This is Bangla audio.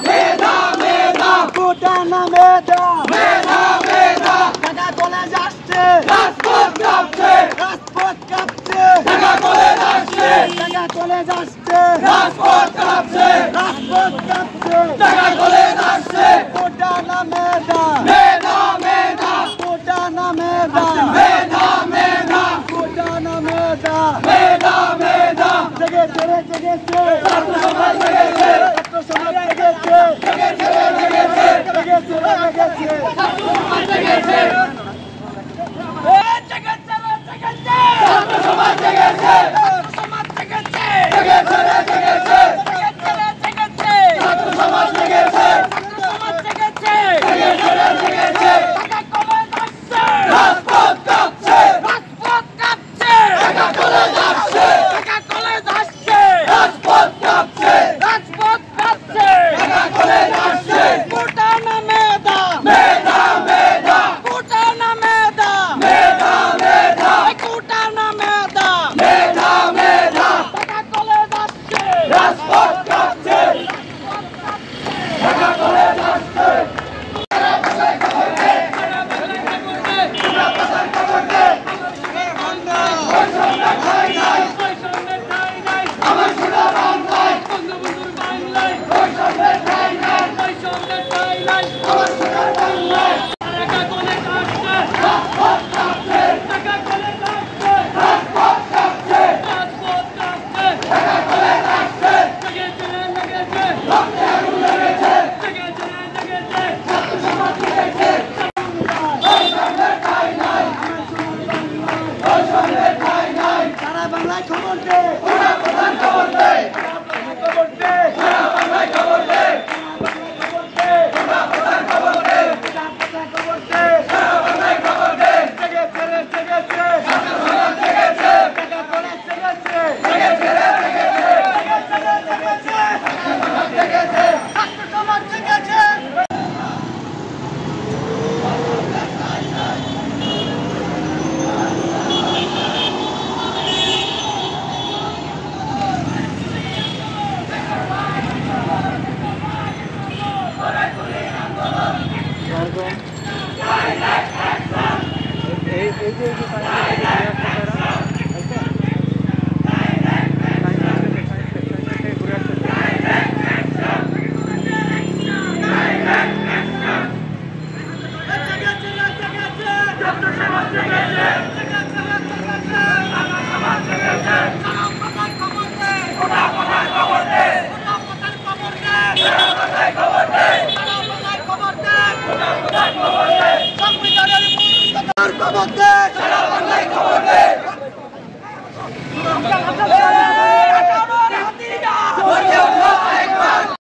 মেধা মেধা কোটা না মেধা মেধা মেধা ঢাকা কলেজ আসছে রাজপথ কাঁপছে রাজপথ কাঁপছে ঢাকা কলেজ আসছে ঢাকা কলেজ আসছে রাজপথ কাঁপছে রাজপথ কাঁপছে ঢাকা কলেজ আসছে কোটা না মেধা মেধা মেধা কোটা না মেধা মেধা মেধা কোটা না মেধা মেধা মেধা জেগেছে রে জেগেছে ছাত্র সমাজ জেগেছে ছাত্র সমাজ জেগেছে জেগেছে রে জেগেছে জেগেছে রে জেগেছে ছাত্র সমাজ জেগেছে জেগেছে রে জেগেছে ছাত্র সমাজ জেগেছে ছাত্র সমাজ জেগেছে জেগেছে রে জেগেছে জেগেছে রে জেগেছে ছাত্র সমাজ জেগেছে ছাত্র সমাজ জেগেছে জেগেছে রে জেগেছে ঢাকা কলেজ আসছে রাজপথ কাঁপছে রাজপথ কাঁপছে ঢাকা কলেজ আসছে ঢাকা কলেজ আসছে রাজপথ কাঁপছে রাজপথ কাঁপছে ঢাকা কলেজ আসছে কোটা না মেধা মেধা মেধা কোটা না মেধা মেধা মেধা কোটা না মেধা মেধা মেধা ঢাকা কলেজ আসছে রাজপথ কাঁপছে ঢাকা কলেজ আসছে বাংলায় খবর দে ওরা প্রধান খবর দে খবর দে ওরা বাংলায় খবর দে খবর দে ওরা প্রধান খবর দে খবর দে ওরা বাংলায় খবর দে জেগেছে রে জেগেছে ছাত্র সমাজ জেগেছে ঢাকা কলেজ জেগেছে জেগেছে রে জেগেছে জেগেছে রে জেগেছে ছাত্র সমাজ জেগেছে ছাত্র সমাজ জেগেছে খবর দে